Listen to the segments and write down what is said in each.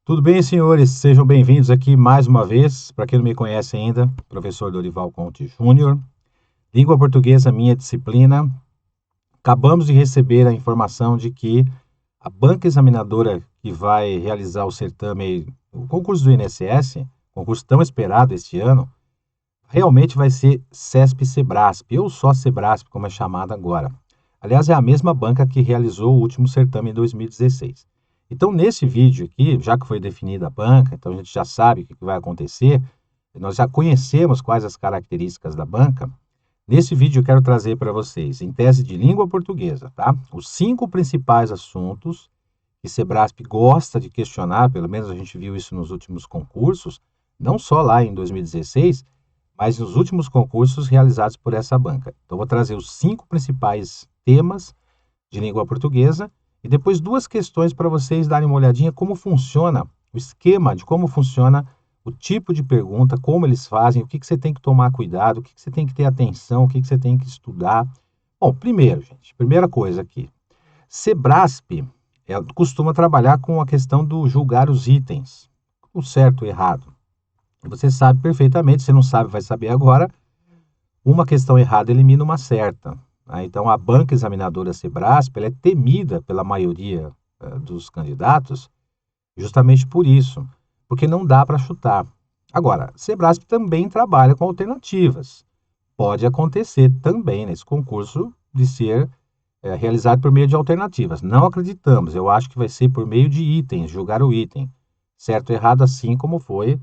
Tudo bem, senhores? Sejam bem-vindos aqui mais uma vez. Para quem não me conhece ainda, professor Dorival Conte Júnior. Língua portuguesa, minha disciplina. Acabamos de receber a informação de que a banca examinadora que vai realizar o certame, o concurso do INSS, concurso tão esperado este ano, realmente vai ser CESP-Sebrasp, ou só Sebrasp, como é chamada agora. Aliás, é a mesma banca que realizou o último certame em 2016. Então, nesse vídeo aqui, já que foi definida a banca, então a gente já sabe o que vai acontecer, nós já conhecemos quais as características da banca. Nesse vídeo eu quero trazer para vocês, em tese de língua portuguesa, tá? Os 5 principais assuntos que Sebrasp gosta de questionar, pelo menos a gente viu isso nos últimos concursos, não só lá em 2016, mas nos últimos concursos realizados por essa banca. Então, vou trazer os 5 principais temas de língua portuguesa e depois 2 questões para vocês darem uma olhadinha como funciona o esquema de como funciona o tipo de pergunta, como eles fazem, o que você tem que tomar cuidado, o que você tem que ter atenção, o que você tem que estudar. Bom, primeiro, gente, primeira coisa aqui. Sebrasp costuma trabalhar com a questão do julgar os itens, o certo e errado. Você sabe perfeitamente, se não sabe, vai saber agora, uma questão errada elimina uma certa. Então, a banca examinadora Sebrasp ela é temida pela maioria dos candidatos justamente por isso, porque não dá para chutar. Agora, Sebrasp também trabalha com alternativas. Pode acontecer também nesse concurso de ser realizado por meio de alternativas. Não acreditamos, eu acho que vai ser por meio de itens, julgar o item. Certo ou errado, assim como foi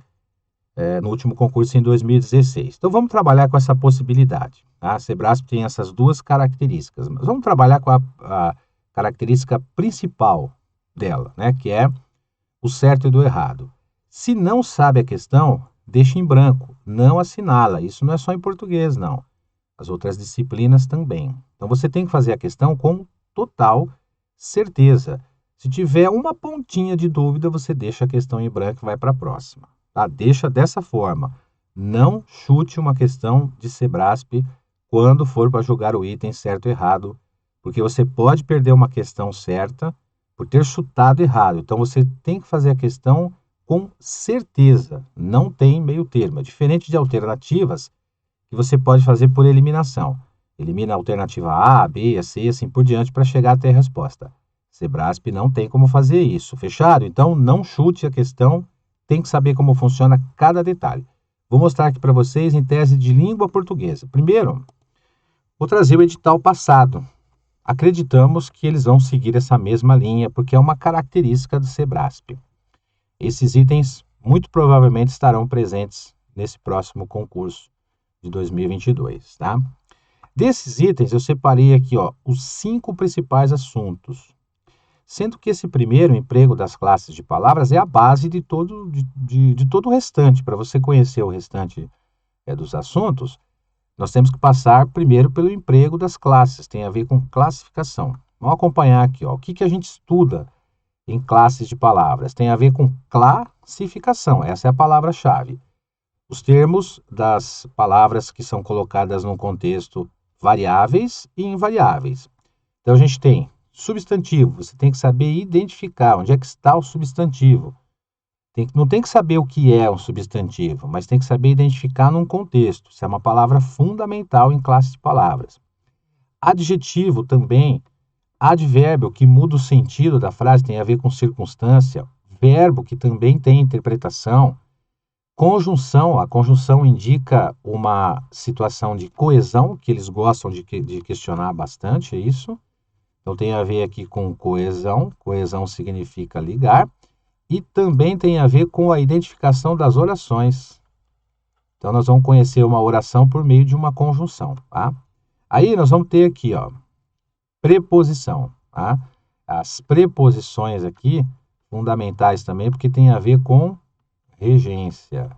no último concurso em 2016. Então, vamos trabalhar com essa possibilidade. Tá? A Sebrasp tem essas 2 características, mas vamos trabalhar com a característica principal dela, né? Que é o certo e do errado. Se não sabe a questão, deixa em branco, não assinala. Isso não é só em português, não. As outras disciplinas também. Então, você tem que fazer a questão com total certeza. Se tiver uma pontinha de dúvida, você deixa a questão em branco e vai para a próxima. Tá? Deixa dessa forma. Não chute uma questão de Sebrasp quando for para julgar o item certo ou errado, porque você pode perder uma questão certa por ter chutado errado. Então, você tem que fazer a questão com certeza. Não tem meio termo. É diferente de alternativas que você pode fazer por eliminação. Elimina a alternativa A, B, C, assim por diante, para chegar até a resposta. Sebrasp não tem como fazer isso. Fechado? Então, não chute a questão. Tem que saber como funciona cada detalhe. Vou mostrar aqui para vocês em tese de língua portuguesa. Primeiro, vou trazer o edital passado. Acreditamos que eles vão seguir essa mesma linha, porque é uma característica do Sebrasp. Esses itens muito provavelmente estarão presentes nesse próximo concurso de 2022, tá? Desses itens, eu separei aqui, os 5 principais assuntos. Sendo que esse primeiro, emprego das classes de palavras, é a base de todo o restante. Para você conhecer o restante dos assuntos, nós temos que passar primeiro pelo emprego das classes, tem a ver com classificação. Vamos acompanhar aqui, o que a gente estuda em classes de palavras. Tem a ver com classificação, essa é a palavra-chave. Os termos das palavras que são colocadas num contexto variáveis e invariáveis. Então, a gente tem substantivo, você tem que saber identificar onde é que está o substantivo. Não tem que saber o que é um substantivo, mas tem que saber identificar num contexto. Isso é uma palavra fundamental em classe de palavras. Adjetivo também. Advérbio, que muda o sentido da frase, tem a ver com circunstância. Verbo, que também tem interpretação. Conjunção, a conjunção indica uma situação de coesão, que eles gostam de questionar bastante, é isso. Então, tem a ver aqui com coesão. Coesão significa ligar. E também tem a ver com a identificação das orações. Então, nós vamos conhecer uma oração por meio de uma conjunção, tá? Aí, nós vamos ter aqui, preposição, tá? As preposições aqui, fundamentais também, porque tem a ver com regência.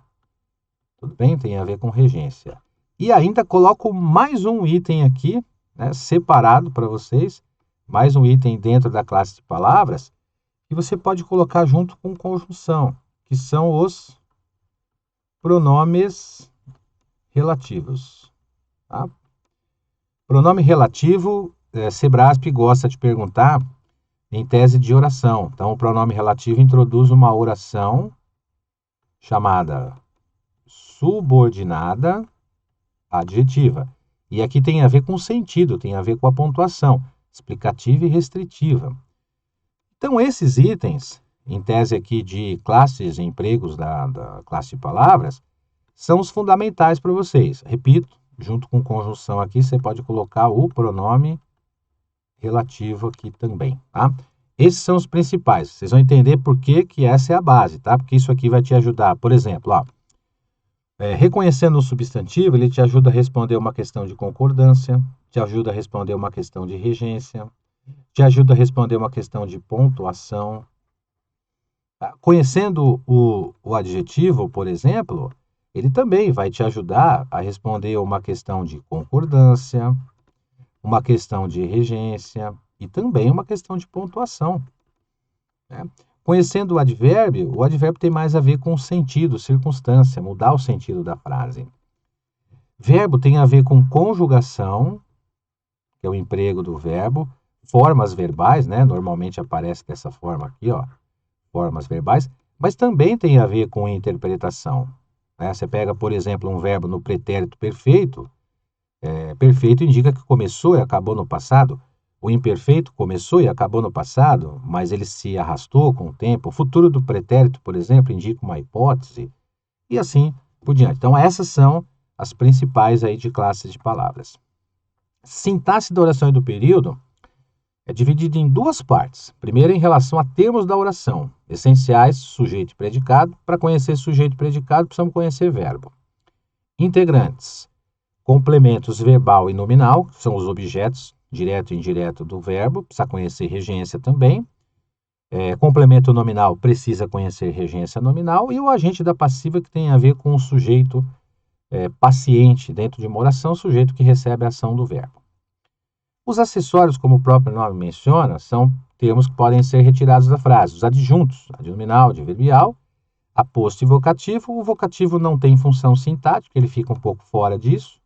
Tudo bem? Tem a ver com regência. E ainda coloco mais um item aqui, né, separado para vocês, mais um item dentro da classe de palavras, que você pode colocar junto com conjunção, que são os pronomes relativos. Tá? Pronome relativo, Sebrasp gosta de perguntar em tese de oração. Então, o pronome relativo introduz uma oração chamada subordinada adjetiva. E aqui tem a ver com o sentido, tem a ver com a pontuação, explicativa e restritiva. Então, esses itens, em tese aqui de classes e empregos da classe de palavras, são os fundamentais para vocês. Repito, junto com conjunção aqui, você pode colocar o pronome relativo aqui também, tá? Esses são os principais. Vocês vão entender por que essa é a base, tá? Porque isso aqui vai te ajudar. Por exemplo, ó, reconhecendo o substantivo, ele te ajuda a responder uma questão de concordância, te ajuda a responder uma questão de regência, te ajuda a responder uma questão de pontuação. Conhecendo o adjetivo, por exemplo, ele também vai te ajudar a responder uma questão de concordância, uma questão de regência e também uma questão de pontuação, né? Conhecendo o advérbio tem mais a ver com o sentido, circunstância, mudar o sentido da frase. Verbo tem a ver com conjugação, que é o emprego do verbo, formas verbais, né? Normalmente aparece dessa forma aqui, ó, formas verbais, mas também tem a ver com interpretação, né? Você pega, por exemplo, um verbo no pretérito perfeito, perfeito indica que começou e acabou no passado. O imperfeito começou e acabou no passado, mas ele se arrastou com o tempo. O futuro do pretérito, por exemplo, indica uma hipótese, e assim por diante. Então, essas são as principais aí de classes de palavras. Sintaxe da oração e do período é dividida em duas partes. Primeiro, em relação a termos da oração, essenciais, sujeito e predicado. Para conhecer sujeito e predicado, precisamos conhecer verbo. Integrantes, complementos verbal e nominal, que são os objetos direto e indireto do verbo, precisa conhecer regência também. Complemento nominal precisa conhecer regência nominal, e o agente da passiva, que tem a ver com o sujeito paciente dentro de uma oração, o sujeito que recebe a ação do verbo. Os acessórios, como o próprio nome menciona, são termos que podem ser retirados da frase. Os adjuntos, adnominal, adverbial, aposto e vocativo. O vocativo não tem função sintática, ele fica um pouco fora disso,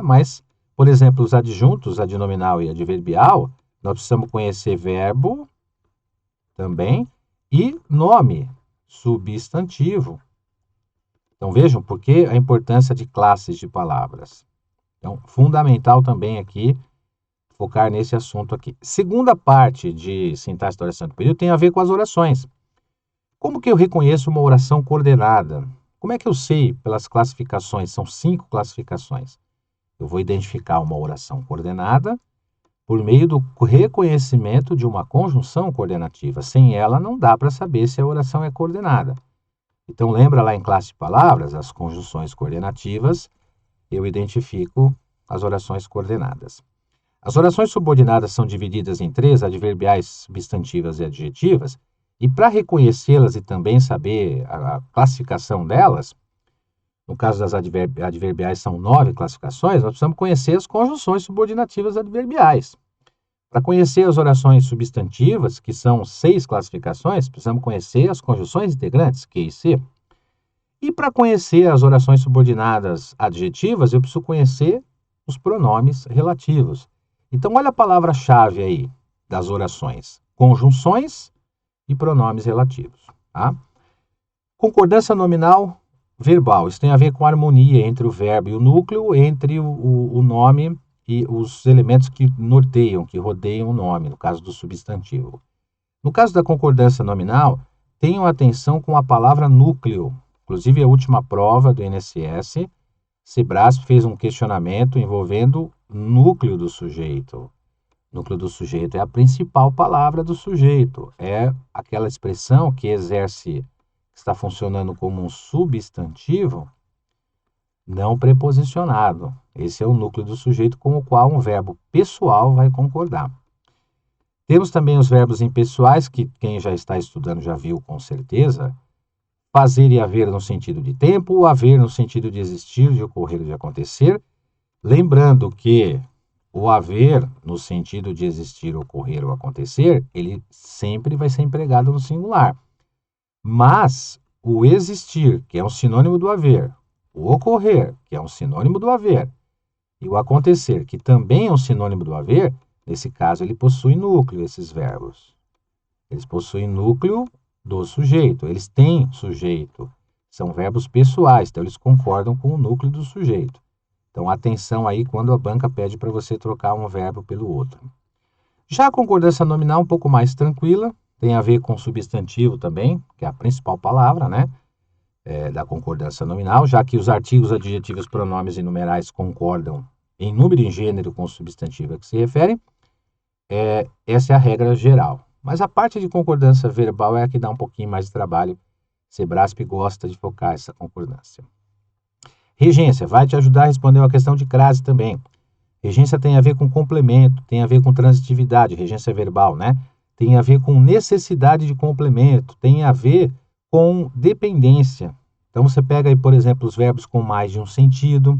mas, por exemplo, os adjuntos, adnominal e adverbial, nós precisamos conhecer verbo também e nome, substantivo. Então, vejam por que a importância de classes de palavras. Então, fundamental também aqui focar nesse assunto aqui. Segunda parte de sintaxe da oração do período tem a ver com as orações. Como que eu reconheço uma oração coordenada? Como é que eu sei pelas classificações? São 5 classificações. Eu vou identificar uma oração coordenada por meio do reconhecimento de uma conjunção coordenativa. Sem ela, não dá para saber se a oração é coordenada. Então, lembra lá em classe de palavras, as conjunções coordenativas, eu identifico as orações coordenadas. As orações subordinadas são divididas em 3, adverbiais, substantivas e adjetivas, e para reconhecê-las e também saber a classificação delas, no caso das adverbiais são 9 classificações, nós precisamos conhecer as conjunções subordinativas adverbiais. Para conhecer as orações substantivas, que são 6 classificações, precisamos conhecer as conjunções integrantes, Q e C. E para conhecer as orações subordinadas adjetivas, eu preciso conhecer os pronomes relativos. Então, olha a palavra-chave aí das orações: conjunções e pronomes relativos. Tá? Concordância nominal verbal. Isso tem a ver com a harmonia entre o verbo e o núcleo, entre o nome e os elementos que norteiam, que rodeiam o nome, no caso do substantivo. No caso da concordância nominal, tenham atenção com a palavra núcleo. Inclusive, a última prova do INSS, Sebrasp fez um questionamento envolvendo núcleo do sujeito. Núcleo do sujeito é a principal palavra do sujeito. É aquela expressão que está funcionando como um substantivo não preposicionado. Esse é o núcleo do sujeito com o qual um verbo pessoal vai concordar. Temos também os verbos impessoais, que quem já está estudando já viu com certeza. Fazer e haver no sentido de tempo, o haver no sentido de existir, de ocorrer, de acontecer. Lembrando que o haver no sentido de existir, ocorrer ou acontecer, ele sempre vai ser empregado no singular. Mas o existir, que é um sinônimo do haver, o ocorrer, que é um sinônimo do haver, e o acontecer, que também é um sinônimo do haver, Nesse caso, ele possui núcleo, esses verbos. Eles possuem núcleo do sujeito, eles têm sujeito. São verbos pessoais, então eles concordam com o núcleo do sujeito. Então, atenção aí quando a banca pede para você trocar um verbo pelo outro. Já a concordância nominal, um pouco mais tranquila, tem a ver com substantivo também, que é a principal palavra, né? Da concordância nominal, já que os artigos, adjetivos, pronomes e numerais concordam em número e em gênero com o substantivo a que se refere. Essa é a regra geral. Mas a parte de concordância verbal é a que dá um pouquinho mais de trabalho. Sebrasp gosta de focar essa concordância. Regência vai te ajudar a responder uma questão de crase também. Regência tem a ver com complemento, tem a ver com transitividade, regência verbal, né? Tem a ver com necessidade de complemento, tem a ver com dependência. Então você pega aí, por exemplo, os verbos com mais de um sentido,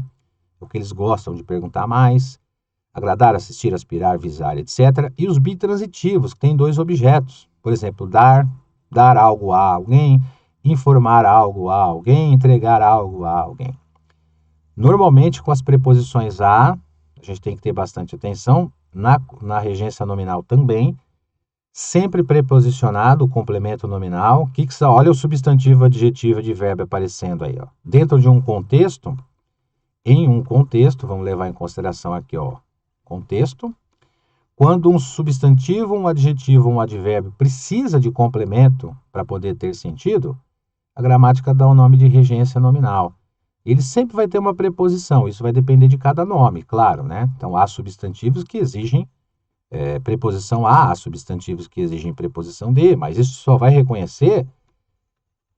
o que eles gostam de perguntar mais, agradar, assistir, aspirar, visar, etc. E os bitransitivos, que têm dois objetos. Por exemplo, dar algo a alguém, informar algo a alguém, entregar algo a alguém. Normalmente, com as preposições a gente tem que ter bastante atenção, na regência nominal também, sempre preposicionado o complemento nominal. Olha o substantivo, adjetivo de verbo aparecendo aí. Ó. Dentro de um contexto, em um contexto, vamos levar em consideração aqui, ó, contexto, quando um substantivo, um adjetivo, um advérbio precisa de complemento para poder ter sentido, a gramática dá o nome de regência nominal. Ele sempre vai ter uma preposição, isso vai depender de cada nome, claro, né? Então, há substantivos que exigem preposição a, há substantivos que exigem preposição de, mas isso só vai reconhecer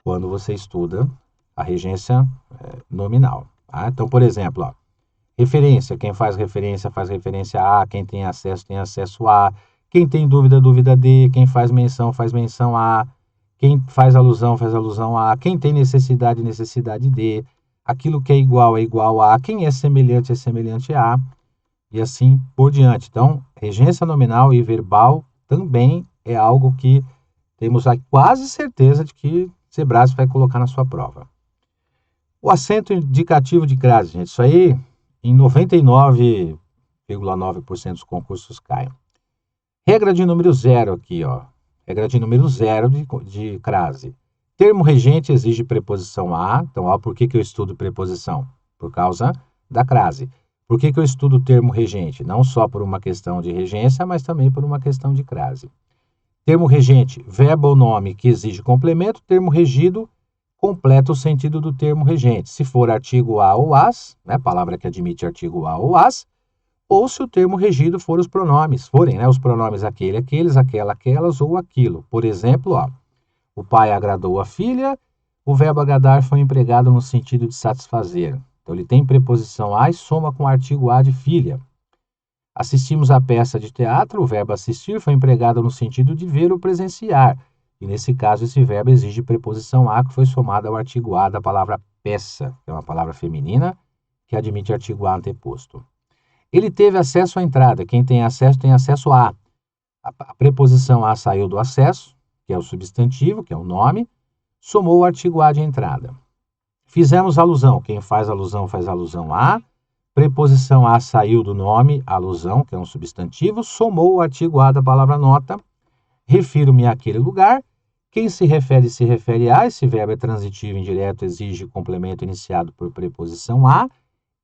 quando você estuda a regência nominal. Tá? Então, por exemplo, ó, referência, quem faz referência a, quem tem acesso a, quem tem dúvida, dúvida de, quem faz menção a, quem faz alusão a, quem tem necessidade de, aquilo que é igual a, quem é semelhante a, e assim por diante. Então, regência nominal e verbal também é algo que temos a quase certeza de que Sebrasp vai colocar na sua prova. O acento indicativo de crase, gente, isso aí em 99,9% dos concursos caem. Regra de número 0 aqui, ó. Regra de número 0 de crase. Termo regente exige preposição a. Então, ó, por que eu estudo preposição? Por causa da crase. Por que eu estudo o termo regente? Não só por uma questão de regência, mas também por uma questão de crase. Termo regente, verbo ou nome que exige complemento. Termo regido, completa o sentido do termo regente. Se for artigo a ou as, né, palavra que admite artigo a ou as, ou se o termo regido for os pronomes, forem os pronomes aquele, aqueles, aquela, aquelas ou aquilo. Por exemplo, ó, o pai agradou a filha, o verbo agradar foi empregado no sentido de satisfazer. Então, ele tem preposição a e soma com o artigo a de filha. Assistimos à peça de teatro, o verbo assistir foi empregado no sentido de ver ou presenciar. E, nesse caso, esse verbo exige preposição a, que foi somada ao artigo a da palavra peça, que é uma palavra feminina, que admite artigo a anteposto. Ele teve acesso à entrada. Quem tem acesso a. A preposição a saiu do acesso, que é o substantivo, que é o nome, somou o artigo a de entrada. Fizemos alusão. Quem faz alusão a. Preposição a saiu do nome, alusão, que é um substantivo, somou o artigo a da palavra nota. Refiro-me àquele lugar. Quem se refere a. Esse verbo é transitivo indireto, exige complemento iniciado por preposição a.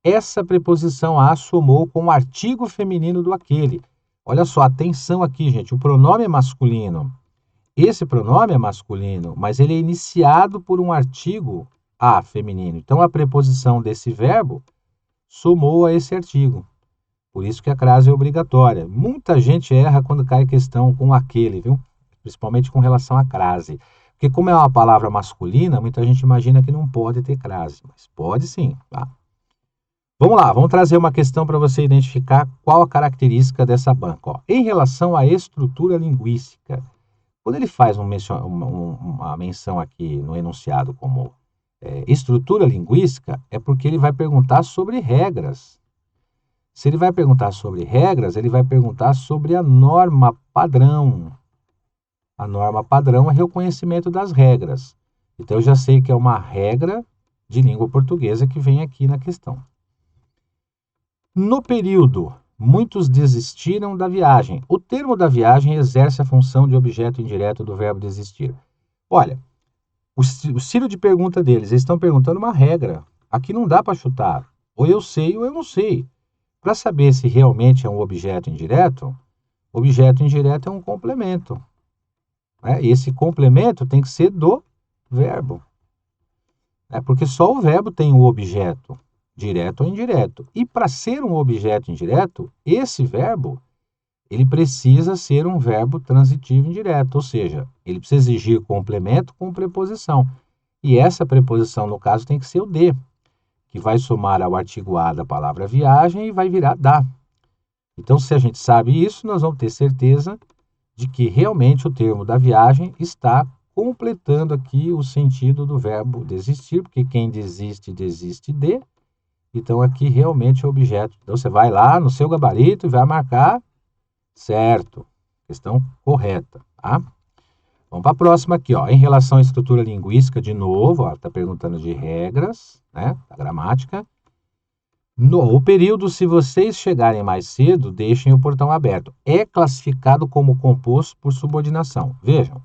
Essa preposição a somou com o artigo feminino do aquele. Olha só, atenção aqui, gente. O pronome é masculino. Esse pronome é masculino, mas ele é iniciado por um artigo a feminino. Então, a preposição desse verbo somou a esse artigo. Por isso que a crase é obrigatória. Muita gente erra quando cai questão com aquele, viu? Principalmente com relação à crase. Porque como é uma palavra masculina, muita gente imagina que não pode ter crase. Mas pode sim, tá? Vamos lá, vamos trazer uma questão para você identificar qual a característica dessa banca. Ó. Em relação à estrutura linguística, quando ele faz uma menção aqui no enunciado como estrutura linguística, é porque ele vai perguntar sobre regras. Se ele vai perguntar sobre regras, ele vai perguntar sobre a norma padrão. A norma padrão é reconhecimento das regras. Então, eu já sei que é uma regra de língua portuguesa que vem aqui na questão. No período muitos desistiram da viagem. O termo da viagem exerce a função de objeto indireto do verbo desistir. Olha, o estilo de pergunta deles, eles estão perguntando uma regra. Aqui não dá para chutar. Ou eu sei ou eu não sei. Para saber se realmente é um objeto indireto é um complemento. E esse complemento tem que ser do verbo. Porque só o verbo tem o objeto, direto ou indireto. E para ser um objeto indireto, esse verbo ele precisa ser um verbo transitivo indireto, ou seja, ele precisa exigir complemento com preposição. E essa preposição, no caso, tem que ser o de, que vai somar ao artigo a da palavra viagem e vai virar da. Então, se a gente sabe isso, nós vamos ter certeza de que realmente o termo da viagem está completando aqui o sentido do verbo desistir, porque quem desiste, desiste de. Então, aqui realmente é objeto. Então, você vai lá no seu gabarito e vai marcar certo. Questão correta, tá? Vamos para a próxima aqui, ó. Em relação à estrutura linguística, de novo, está perguntando de regras, né, da gramática. No período, se vocês chegarem mais cedo, deixem o portão aberto. É classificado como composto por subordinação. Vejam,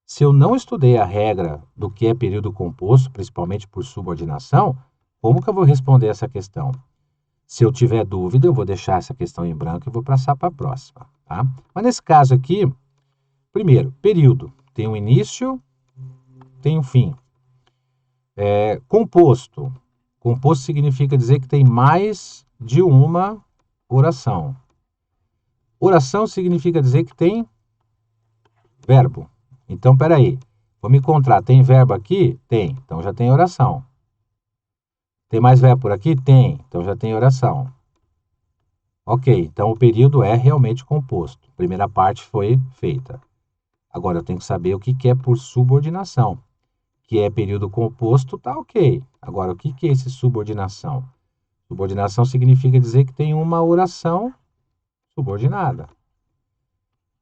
se eu não estudei a regra do que é período composto, principalmente por subordinação, como que eu vou responder essa questão? Se eu tiver dúvida, eu vou deixar essa questão em branco e vou passar para a próxima, tá? Mas nesse caso aqui, primeiro, período. Tem um início, tem um fim. Composto. Composto significa dizer que tem mais de uma oração. Oração significa dizer que tem verbo. Então, peraí. Vamos encontrar. Tem verbo aqui? Tem. Então, já tem oração. Tem mais verbo por aqui? Tem. Então, já tem oração. Ok. Então, o período é realmente composto. A primeira parte foi feita. Agora, eu tenho que saber o que é por subordinação. Que é período composto, tá ok. Agora, o que é esse subordinação? Subordinação significa dizer que tem uma oração subordinada.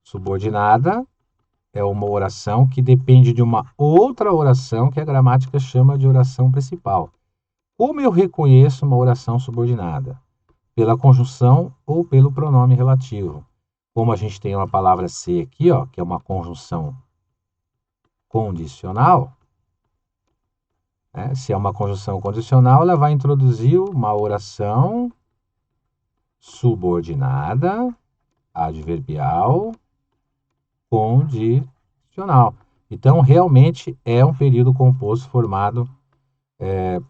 Subordinada é uma oração que depende de uma outra oração que a gramática chama de oração principal. Como eu reconheço uma oração subordinada? Pela conjunção ou pelo pronome relativo. Como a gente tem uma palavra ser aqui, ó, que é uma conjunção condicional, se é uma conjunção condicional, ela vai introduzir uma oração subordinada, adverbial, condicional. Então, realmente é um período composto formado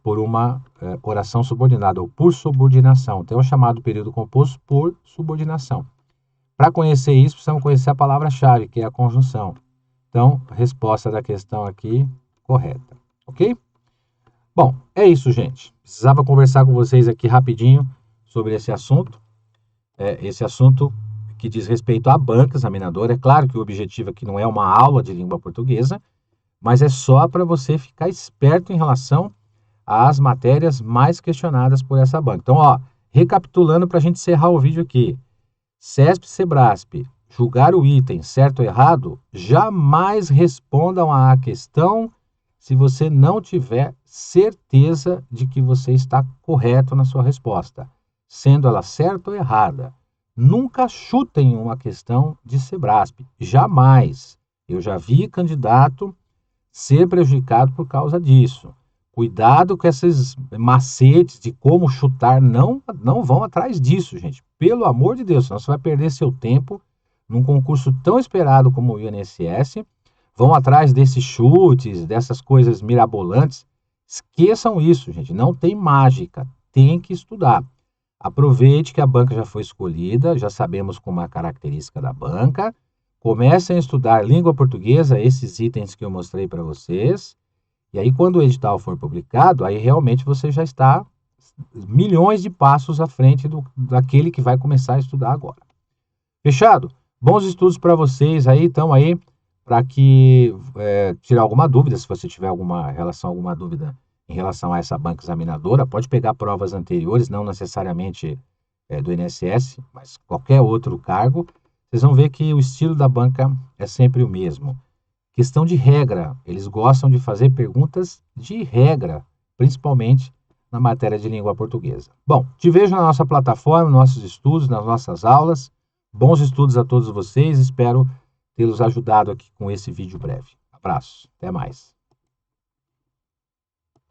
por uma oração subordinada, ou por subordinação. Então, é o chamado período composto por subordinação. Para conhecer isso, precisamos conhecer a palavra-chave, que é a conjunção. Então, resposta da questão aqui, correta. Ok? Bom, é isso, gente. Precisava conversar com vocês aqui rapidinho sobre esse assunto. Esse assunto que diz respeito à banca examinadora. É claro que o objetivo aqui não é uma aula de língua portuguesa, mas é só para você ficar esperto em relação às matérias mais questionadas por essa banca. Então, ó, recapitulando para a gente encerrar o vídeo aqui. CESP, SEBRASP, julgar o item certo ou errado, jamais respondam à questão se você não tiver certeza de que você está correto na sua resposta, sendo ela certa ou errada. Nunca chutem uma questão de SEBRASP, jamais. Eu já vi candidato ser prejudicado por causa disso. Cuidado com esses macetes de como chutar, não vão atrás disso, gente. Pelo amor de Deus, senão você vai perder seu tempo num concurso tão esperado como o INSS. Vão atrás desses chutes, dessas coisas mirabolantes. Esqueçam isso, gente. Não tem mágica. Tem que estudar. Aproveite que a banca já foi escolhida, já sabemos como é a característica da banca. Comecem a estudar língua portuguesa, esses itens que eu mostrei para vocês. E aí, quando o edital for publicado, aí realmente você já está milhões de passos à frente daquele que vai começar a estudar agora. Fechado? Bons estudos para vocês aí, então aí, para que tirar alguma dúvida, se você tiver alguma dúvida em relação a essa banca examinadora, pode pegar provas anteriores, não necessariamente do INSS, mas qualquer outro cargo. Vocês vão ver que o estilo da banca é sempre o mesmo. Questão de regra, eles gostam de fazer perguntas de regra, principalmente na matéria de língua portuguesa. Bom, te vejo na nossa plataforma, nos nossos estudos, nas nossas aulas. Bons estudos a todos vocês, espero tê-los ajudado aqui com esse vídeo breve. Abraços, até mais.